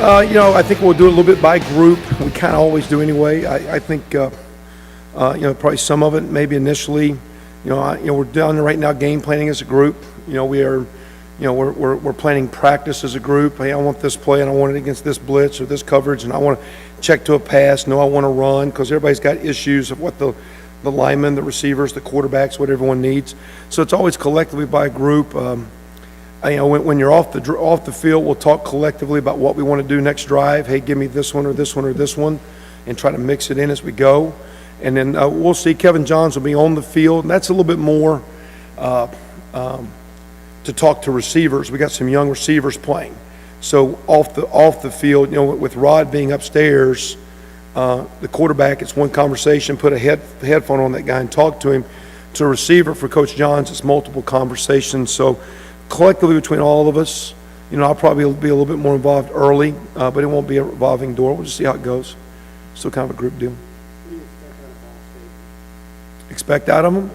I think we'll do it a little bit by group. We kind of always do anyway. I think, probably some of it maybe initially, we're down there right now game planning as a group. We're planning practice as a group. Hey, I want this play and I want it against this blitz or this coverage and I want to check to a pass. No, I want to run, because everybody's got issues of what the linemen, the receivers, the quarterbacks, what everyone needs. So it's always collectively by group. When you're off the field, we'll talk collectively about what we want to do next drive. Hey, give me this one or this one or this one, and try to mix it in as we go. And then we'll see. Kevin Johns will be on the field, and that's a little bit more to talk to receivers. We got some young receivers playing. So off the field, with Rod being upstairs, the quarterback, it's one conversation. Put a headphone on that guy and talk to him. To a receiver for Coach Johns, it's multiple conversations. So collectively between all of us, I'll probably be a little bit more involved early, but it won't be a revolving door. We'll just see how it goes. Still kind of a group deal. Expect out of them?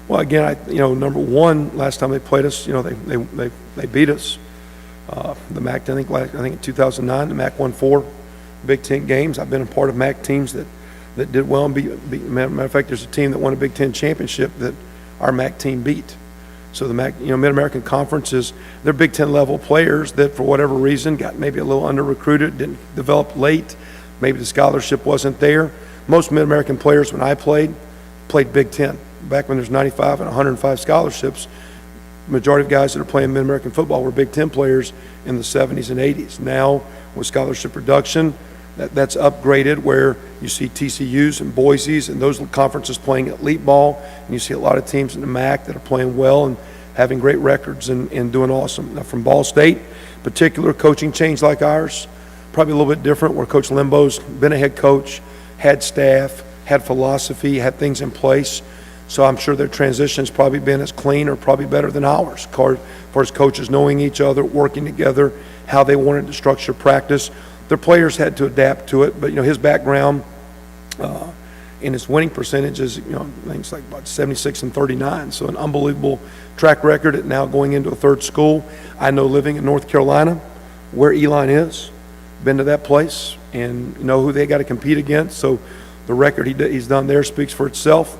Well, again, number one, last time they played us, they beat us. The MAC, I think in 2009, the MAC won 4 Big Ten games. I've been a part of MAC teams that did well and beat. Matter of fact, there's a team that won a Big Ten championship that our MAC team beat. So the MAC, Mid-American Conference they're Big Ten level players that for whatever reason got maybe a little under-recruited, didn't develop late. Maybe the scholarship wasn't there. Most Mid-American players when I played Big Ten. Back when there's 95 and 105 scholarships, majority of guys that are playing Mid-American football were Big Ten players in the 70s and 80s. Now, with scholarship reduction, that's upgraded where you see TCUs and Boise's and those conferences playing elite ball, and you see a lot of teams in the MAC that are playing well and having great records and doing awesome. Now, from Ball State, particular coaching change like ours, probably a little bit different, where Coach Limbo's been a head coach, had staff, had philosophy, had things in place. So I'm sure their transition's probably been as clean or probably better than ours, as far as coaches knowing each other, working together, how they wanted to structure practice. Their players had to adapt to it, but his background and his winning percentage is, I think it's like about 76 and 39. So an unbelievable track record at now going into a third school. I know living in North Carolina, where Elon is, been to that place and know who they got to compete against. So the record he's done there speaks for itself.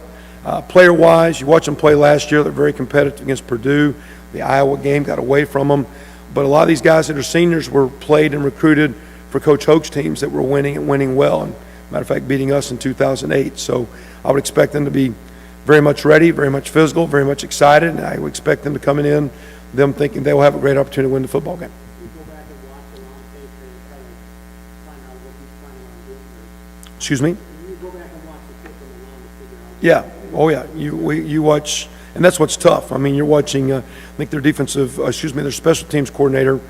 Player-wise, you watch them play last year. They're very competitive against Purdue. The Iowa game got away from them. But a lot of these guys that are seniors were played and recruited for Coach Hoke's teams that were winning and winning well. And matter of fact, beating us in 2008. So I would expect them to be very much ready, very much physical, very much excited. And I would expect them to come in, them thinking they will have a great opportunity to win the football game. Excuse me? Yeah. Oh, yeah. You watch, and that's what's tough. I mean, you're watching, I think their their special teams coordinator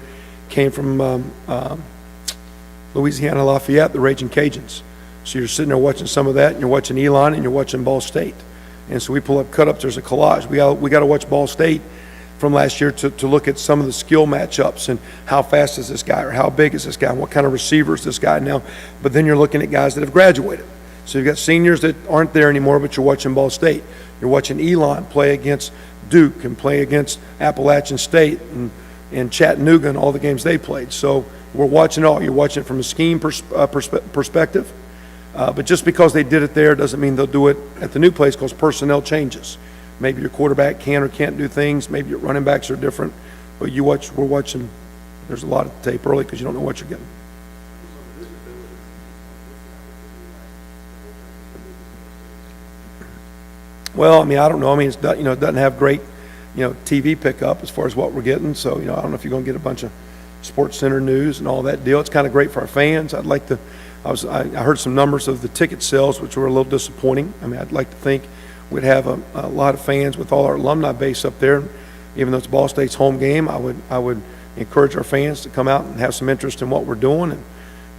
came from Louisiana Lafayette, the Raging Cajuns. So you're sitting there watching some of that, and you're watching Elon, and you're watching Ball State. And so we pull up cut-ups, there's a collage. We got to watch Ball State from last year to look at some of the skill matchups and how fast is this guy or how big is this guy and what kind of receiver is this guy now. But then you're looking at guys that have graduated. So you've got seniors that aren't there anymore, but you're watching Ball State. You're watching Elon play against Duke and play against Appalachian State and Chattanooga and all the games they played. So we're watching it all. You're watching it from a scheme perspective. But just because they did it there doesn't mean they'll do it at the new place, because personnel changes. Maybe your quarterback can or can't do things. Maybe your running backs are different. But we're watching. There's a lot of tape early because you don't know what you're getting. Well, I mean, I don't know. I mean, it doesn't have great, TV pickup as far as what we're getting. So, I don't know if you're going to get a bunch of Sports Center news and all that deal. It's kind of great for our fans. I heard some numbers of the ticket sales, which were a little disappointing. I mean, I'd like to think we'd have a lot of fans with all our alumni base up there. Even though it's Ball State's home game, I would encourage our fans to come out and have some interest in what we're doing,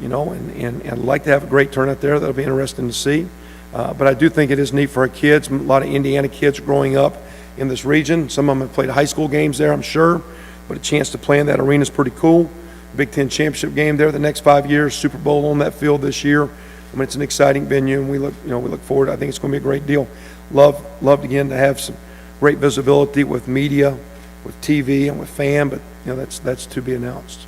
and I'd like to have a great turnout there. That'll be interesting to see. But I do think it is neat for our kids. A lot of Indiana kids growing up in this region. Some of them have played high school games there, I'm sure. But a chance to play in that arena is pretty cool. Big Ten championship game there the next 5 years. Super Bowl on that field this year. I mean, it's an exciting venue, and we look forward. I think it's going to be a great deal. Loved again to have some great visibility with media, with TV, and with fan. But that's to be announced.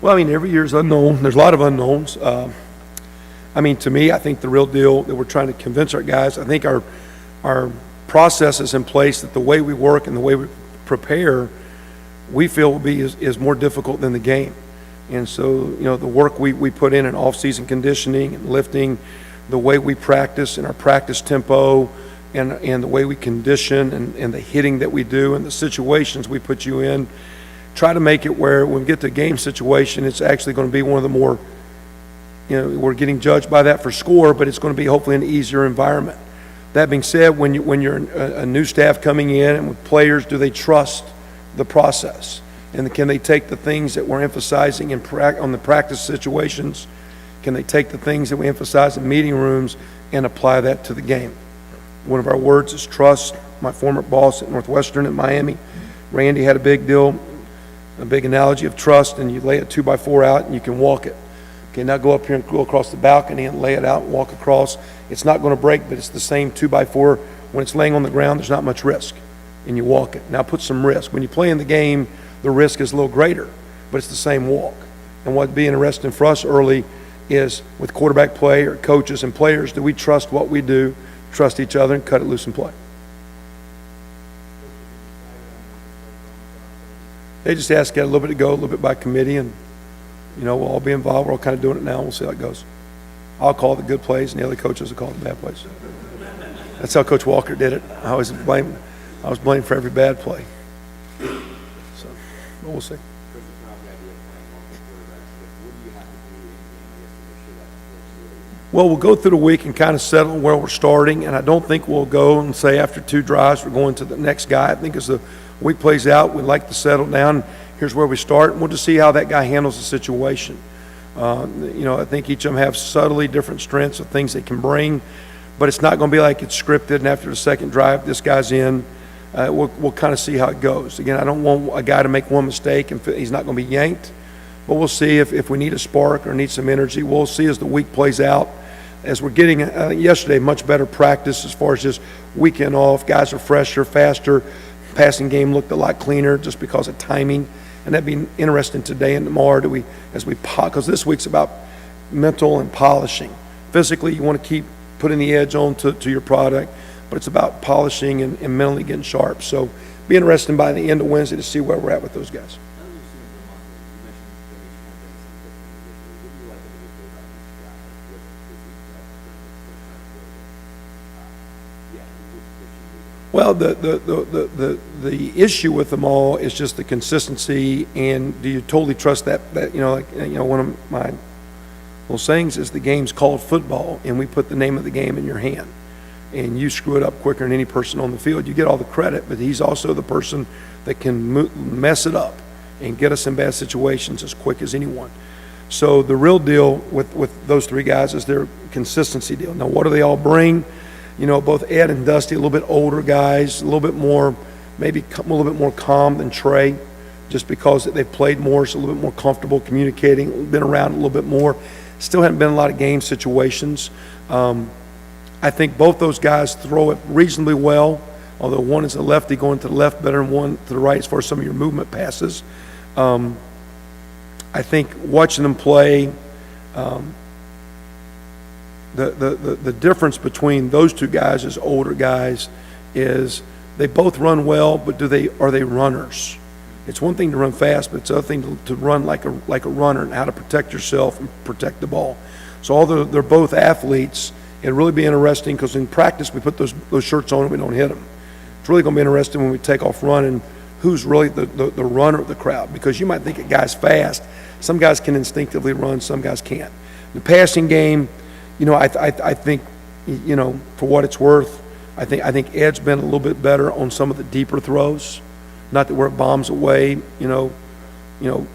Well, I mean, every year's unknown. There's a lot of unknowns. I mean, to me, I think the real deal that we're trying to convince our guys, I think our process is in place, that the way we work and the way we prepare, we feel will be is more difficult than the game. And so, the work we put in off-season conditioning and lifting, the way we practice and our practice tempo, and the way we condition and the hitting that we do and the situations we put you in, try to make it where when we get to a game situation, it's actually going to be one of the more, we're getting judged by that for score, but it's going to be hopefully an easier environment. That being said, when you're a new staff coming in and with players, do they trust the process? And can they take the things that we're emphasizing on the practice situations? Can they take the things that we emphasize in meeting rooms and apply that to the game? One of our words is trust. My former boss at Northwestern in Miami, Randy, had a big analogy of trust, and you lay a 2x4 out and you can walk it. Okay, now go up here and go across the balcony and lay it out and walk across. It's not going to break, but it's the same 2x4. When it's laying on the ground, there's not much risk, and you walk it. Now put some risk. When you play in the game, the risk is a little greater, but it's the same walk. And what'd be interesting for us early is with quarterback play or coaches and players, do we trust what we do, trust each other, and cut it loose and play? They just ask that a little bit to go, a little bit by committee, and we'll all be involved. We're all kind of doing it now. We'll see how it goes. I'll call the good plays, and the other coaches will call the bad plays. That's how Coach Walker did it. I was blamed for every bad play. So, but we'll see. Well, we'll go through the week and kind of settle where we're starting, and I don't think we'll go and say after 2 drives we're going to the next guy. I think as the week plays out, we'd like to settle down. Here's where we start, and we'll just see how that guy handles the situation. I think each of them have subtly different strengths of things they can bring, but it's not going to be like it's scripted, and after the second drive, this guy's in. We'll kind of see how it goes. Again, I don't want a guy to make one mistake and he's not going to be yanked, but we'll see if we need a spark or need some energy. We'll see as the week plays out. As we're getting, yesterday, much better practice as far as just weekend off. Guys are fresher, faster. Passing game looked a lot cleaner just because of timing. And that'd be interesting today and tomorrow because this week's about mental and polishing. Physically, you want to keep putting the edge on to your product, but it's about polishing and mentally getting sharp. So be interesting by the end of Wednesday to see where we're at with those guys. Well, the issue with them all is just the consistency, and do you totally trust that one of my little sayings is the game's called football, and we put the name of the game in your hand, and you screw it up quicker than any person on the field. You get all the credit, but he's also the person that can mess it up and get us in bad situations as quick as anyone. So the real deal with those 3 guys is their consistency deal. Now, what do they all bring? Both Ed and Dusty, a little bit older guys, a little bit more, maybe a little bit more calm than Trey, just because they've played more, so a little bit more comfortable communicating, been around a little bit more. Still haven't been in a lot of game situations. I think both those guys throw it reasonably well, although one is a lefty going to the left better than one to the right as far as some of your movement passes. I think watching them play, the difference between those 2 guys as older guys is they both run well, but are they runners? It's one thing to run fast, but it's another thing to run like a runner and how to protect yourself and protect the ball. So although they're both athletes, it'll really be interesting because in practice we put those shirts on and we don't hit them. It's really going to be interesting when we take off running who's really the runner of the crowd, because you might think a guy's fast. Some guys can instinctively run, some guys can't. The passing game, I think, for what it's worth, I think Ed's been a little bit better on some of the deeper throws. Not that we're bombs away,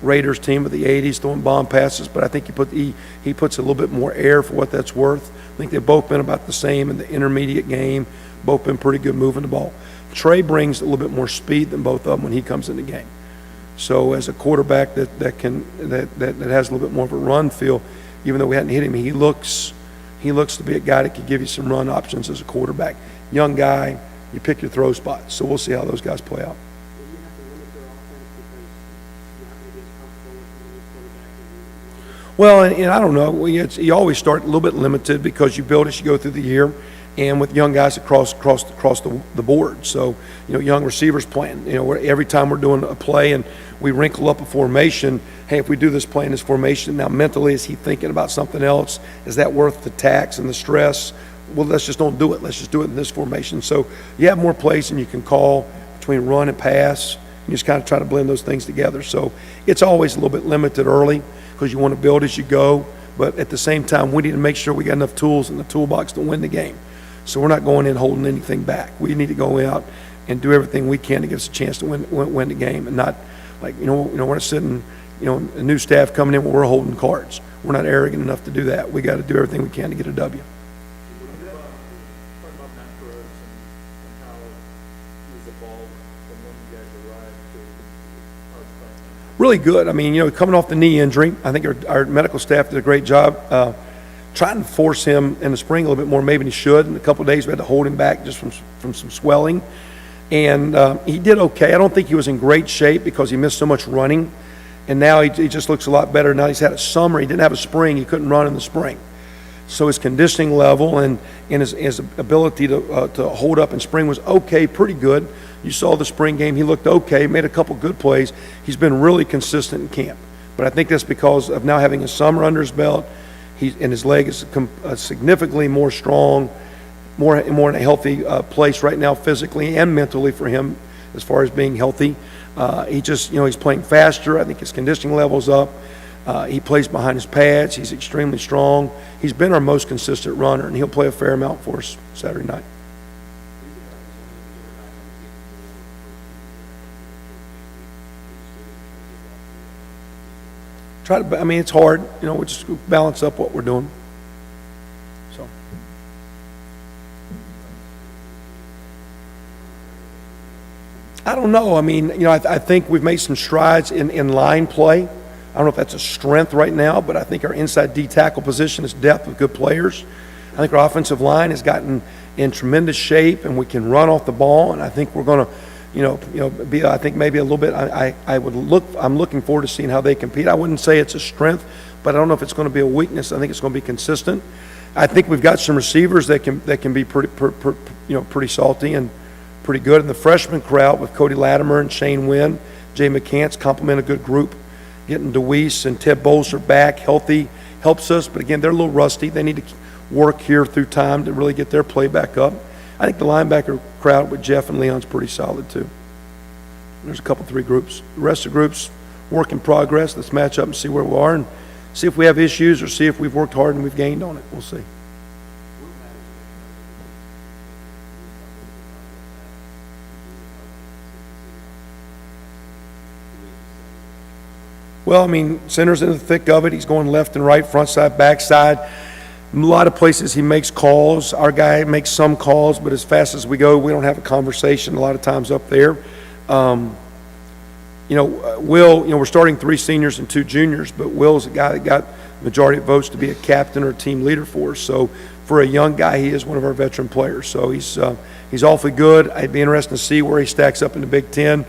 Raiders team of the 80s throwing bomb passes, but I think he puts a little bit more air for what that's worth. I think they've both been about the same in the intermediate game, both been pretty good moving the ball. Trey brings a little bit more speed than both of them when he comes in the game. So as a quarterback that has a little bit more of a run feel, even though we hadn't hit him, he looks to be a guy that could give you some run options as a quarterback. Young guy, you pick your throw spots. So we'll see how those guys play out. Well, and I don't know, you always start a little bit limited because you build as you go through the year, and with young guys across the board. So, young receivers playing, every time we're doing a play and we wrinkle up a formation, hey, if we do this play in this formation, now mentally, is he thinking about something else? Is that worth the tax and the stress? Well, let's just don't do it. Let's just do it in this formation. So you have more plays than you can call between run and pass. You just kind of try to blend those things together. So it's always a little bit limited early because you want to build as you go. But at the same time, we need to make sure we got enough tools in the toolbox to win the game. So we're not going in holding anything back. We need to go out and do everything we can to give us a chance to win the game, and not like, we're not sitting, a new staff coming in where we're holding cards. We're not arrogant enough to do that. We got to do everything we can to get a W. Really good. I mean, coming off the knee injury, I think our medical staff did a great job trying to force him in the spring a little bit more maybe than he should. In a couple of days, we had to hold him back just from some swelling. And he did okay. I don't think he was in great shape because he missed so much running. And now he just looks a lot better. Now he's had a summer. He didn't have a spring. He couldn't run in the spring. So his conditioning level and his ability to hold up in spring was okay, pretty good. You saw the spring game. He looked okay, made a couple good plays. He's been really consistent in camp. But I think that's because of now having a summer under his belt. And his leg is significantly more strong, more in a healthy place right now physically and mentally for him as far as being healthy. He's playing faster. I think his conditioning level's up. He plays behind his pads. He's extremely strong. He's been our most consistent runner, and he'll play a fair amount for us Saturday night. It's hard. We just balance up what we're doing. So. I don't know. I think we've made some strides in line play. I don't know if that's a strength right now, but I think our inside D tackle position is depth with good players. I think our offensive line has gotten in tremendous shape, and we can run off the ball. And I think we're going to, be. I think maybe a little bit. I'm looking forward to seeing how they compete. I wouldn't say it's a strength, but I don't know if it's going to be a weakness. I think it's going to be consistent. I think we've got some receivers that can be pretty salty and pretty good. And the freshman crowd with Cody Latimer and Shane Wynn, Jay McCants complement a good group. Getting DeWeese and Ted Bolser back healthy helps us, but again, they're a little rusty. They need to work here through time to really get their play back up. I think the linebacker crowd with Jeff and Leon's pretty solid too. There's a couple, 3 groups. The rest of the groups, work in progress. Let's match up and see where we are and see if we have issues or see if we've worked hard and we've gained on it. We'll see. Well, Center's in the thick of it. He's going left and right, front side, back side. A lot of places he makes calls. Our guy makes some calls, but as fast as we go, we don't have a conversation a lot of times up there. Will, we're starting 3 seniors and 2 juniors, but Will's a guy that got majority of votes to be a captain or a team leader for us. So for a young guy, he is one of our veteran players. So he's awfully good. I'd be interested to see where he stacks up in the Big Ten.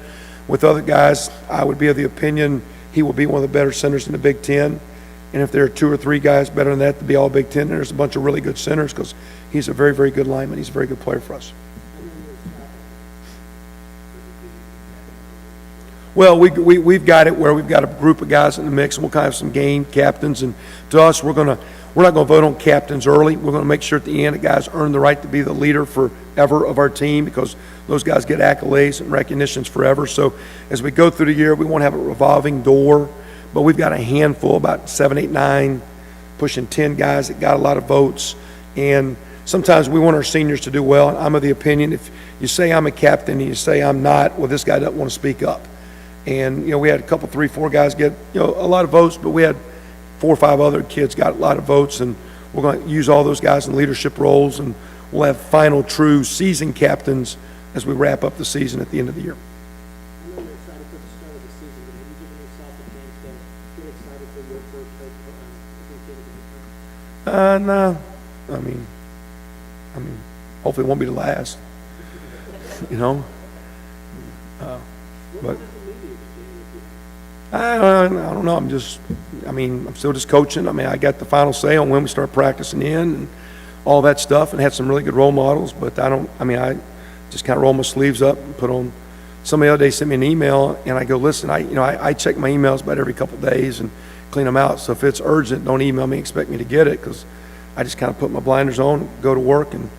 With other guys, I would be of the opinion he will be one of the better centers in the Big Ten. And if there are 2 or 3 guys better than that to be all Big Ten, there's a bunch of really good centers because he's a very, very good lineman. He's a very good player for us. Well, we've got it where we've got a group of guys in the mix, and we'll kind of have some game captains. And to us, we're not going to vote on captains early. We're going to make sure at the end the guys earn the right to be the leader forever of our team because those guys get accolades and recognitions forever. So as we go through the year, we want to have a revolving door. But we've got a handful, about 7, 8, 9, pushing 10 guys that got a lot of votes. And sometimes we want our seniors to do well. And I'm of the opinion, if you say I'm a captain and you say I'm not, well, this guy doesn't want to speak up. And, we had a couple, 3, 4 guys get, a lot of votes, but we had 4 or 5 other kids got a lot of votes. And we're going to use all those guys in leadership roles. And we'll have final true season captains as we wrap up the season at the end of the year. No. Hopefully it won't be the last. But I don't know. I'm still just coaching. I mean, I got the final say on when we start practicing in and all that stuff, and had some really good role models. But I just kind of roll my sleeves up and put on. Somebody the other day sent me an email, and I go, listen, I check my emails about every couple of days and clean them out. So if it's urgent, don't email me, expect me to get it, because I just kind of put my blinders on, go to work. And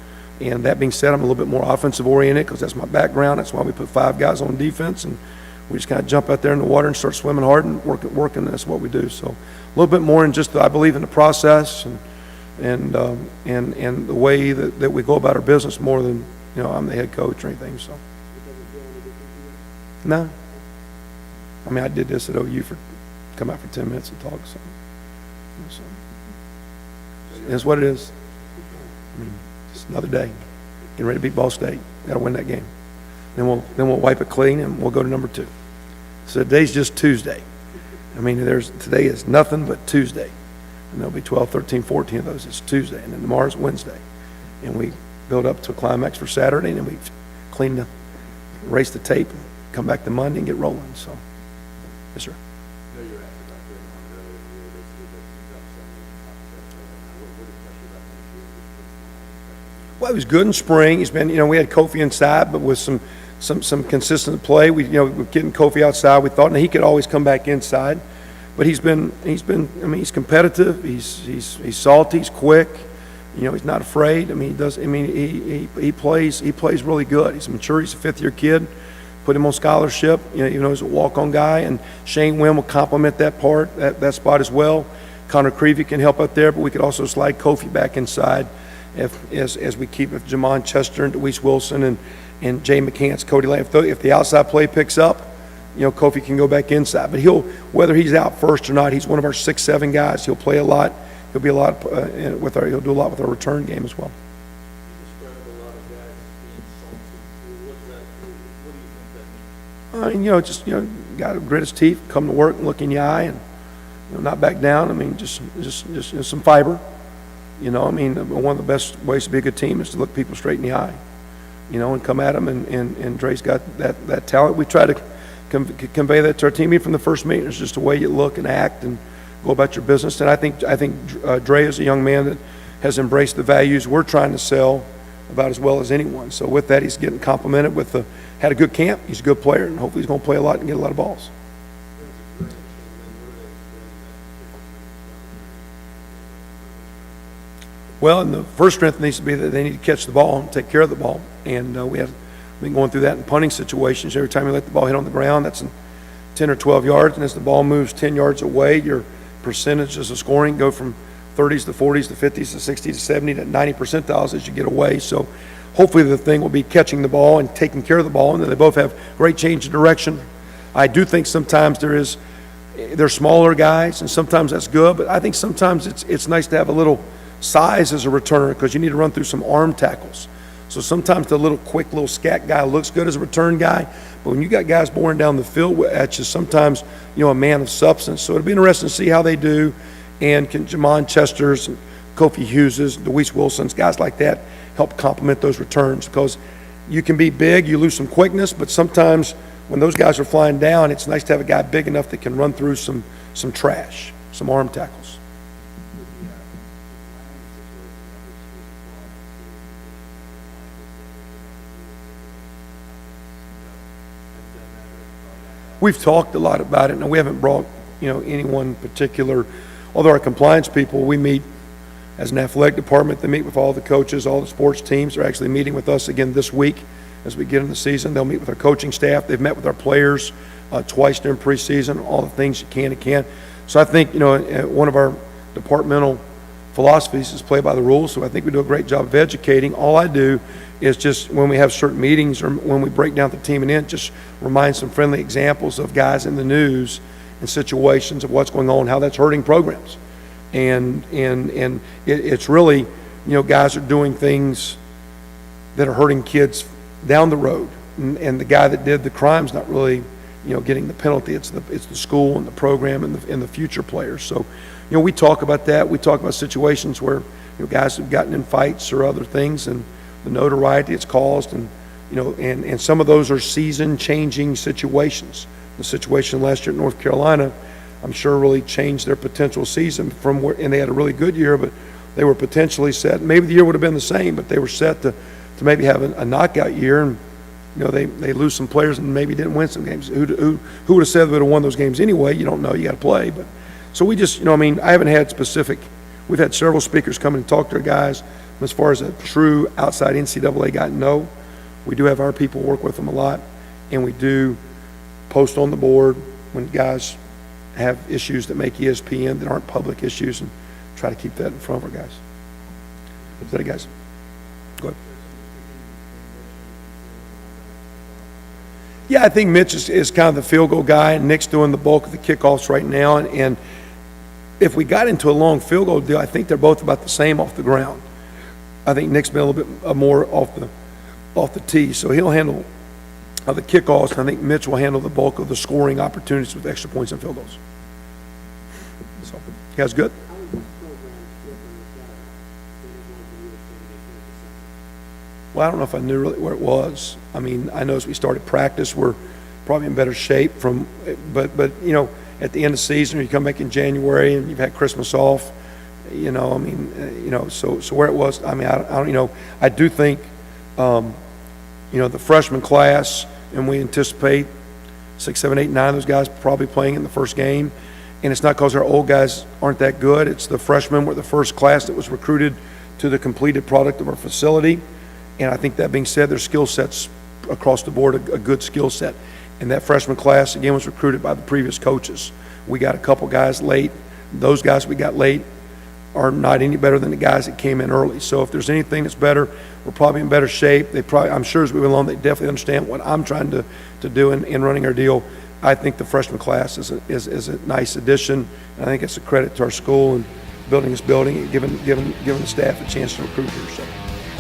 that being said, I'm a little bit more offensive oriented because that's my background. That's why we put 5 guys on defense, and we just kind of jump out there in the water and start swimming hard and working. That's what we do. So a little bit more in just I believe in the process and the way that we go about our business more than I'm the head coach or anything. So no, I mean I did this at OU come out for 10 minutes and talk. So it's what it is. I mean, just another day. Getting ready to beat Ball State. Got to win that game. Then we'll wipe it clean and we'll go to number 2. So today's just Tuesday. I mean, today is nothing but Tuesday. And there'll be 12, 13, 14 of those. It's Tuesday. And then tomorrow's Wednesday. And we build up to a climax for Saturday, and then we erase the tape, and come back to Monday and get rolling. So, yes, sir. Well, he was good in spring. He's been, we had Kofi inside, but with some consistent play. We're getting Kofi outside. We thought, he could always come back inside, but he's been. I mean, he's competitive. He's salty. He's quick. He's not afraid. I mean, he does. I mean, he plays really good. He's mature. He's a 5th-year kid. Put him on scholarship. Even though he's a walk-on guy, and Shane Wynn will complement that that spot as well. Connor Creevy can help out there, but we could also slide Kofi back inside as we keep with Jamon Chester and Deweese Wilson and Jay McCants, Cody Lamb. If the outside play picks up, Kofi can go back inside. But whether he's out first or not, he's one of our 6-7 guys. He'll play a lot. He'll be a lot he'll do a lot with our return game as well. Just got to grit his teeth, come to work, and look in the eye, and not back down. I mean, just some fiber. One of the best ways to be a good team is to look people straight in the eye, and come at them. And Dre's got that talent. We try to convey that to our team even from the first meeting. It's just the way you look and act and go about your business. And I think Dre is a young man that has embraced the values we're trying to sell about as well as anyone. So with that, he's getting complimented had a good camp. He's a good player, and hopefully he's going to play a lot and get a lot of balls. Well, and the first strength needs to be that they need to catch the ball and take care of the ball. And we've been going through that in punting situations. Every time you let the ball hit on the ground, that's 10 or 12 yards. And as the ball moves 10 yards away, your percentages of scoring go from 30s to 40s to 50s to 60s to 70 to 90 percentiles as you get away. So hopefully the thing will be catching the ball and taking care of the ball, and then they both have great change of direction. I do think sometimes they're smaller guys, and sometimes that's good, but I think sometimes it's nice to have a little size as a returner because you need to run through some arm tackles. So sometimes the quick little scat guy looks good as a return guy, but when you got guys boring down the field at you, sometimes a man of substance. So it'll be interesting to see how they do, and can Jamon Chester's, Kofi Hughes's, Deweese Wilson's, guys like that help complement those returns, because you can be big, you lose some quickness, but sometimes when those guys are flying down, it's nice to have a guy big enough that can run through some trash, some arm tackles. We've talked a lot about it, and we haven't brought, anyone particular. Although our compliance people, we meet as an athletic department. They meet with all the coaches, all the sports teams. They're actually meeting with us again this week as we get in the season. They'll meet with our coaching staff. They've met with our players twice during preseason, all the things you can and can't. So I think, one of our departmental philosophies is play by the rules. So I think we do a great job of educating. All I do is just when we have certain meetings or when we break down the team and in, just remind some friendly examples of guys in the news and situations of what's going on, how that's hurting programs. And it's really, guys are doing things that are hurting kids down the road. And the guy that did the crime's not really, getting the penalty. It's the school and the program and the future players. So, we talk about that. We talk about situations where, guys have gotten in fights or other things, and the notoriety it's caused, and and some of those are season-changing situations The situation last year at North Carolina, I'm sure really changed their potential season from where, and they had a really good year, but they were potentially set. Maybe the year would have been the same, but they were set to maybe have a knockout year, and they lose some players and maybe didn't win some games. Who would have said they would have won those games anyway? You don't know. You got to play. But so we just, I haven't had specific. We've had several speakers come and talk to our guys. As far as a true outside NCAA guy, no. We do have our people work with them a lot, and we do post on the board when guys have issues that make ESPN that aren't public issues, and try to keep that in front of our guys. Is that it, guys? Go ahead. Yeah, I think Mitch is kind of the field goal guy, and Nick's doing the bulk of the kickoffs right now. And if we got into a long field goal deal, I think they're both about the same off the ground. I think Nick's been a little bit more off the tee, so he'll handle the kickoffs, and I think Mitch will handle the bulk of the scoring opportunities with extra points and field goals. So, you guys good? Well, I don't know if I knew really where it was. I mean, I know as we started practice, we're probably in better shape but at the end of the season, you come back in January and you've had Christmas off, so where it was, I mean, I don't, I do think, the freshman class, and we anticipate 6, 7, 8, 9 of those guys probably playing in the first game. And it's not because our old guys aren't that good. It's the freshmen were the first class that was recruited to the completed product of our facility. And I think that being said, their skill sets across the board, a good skill set. And that freshman class, again, was recruited by the previous coaches. We got a couple guys late. Those guys we got late are not any better than the guys that came in early. So if there's anything that's better, we're probably in better shape. I'm sure as we went along, they definitely understand what I'm trying to do in running our deal. I think the freshman class is a nice addition, and I think it's a credit to our school and building this building and giving the staff a chance to recruit here. So,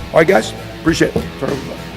all right, guys, appreciate it. Turn it over.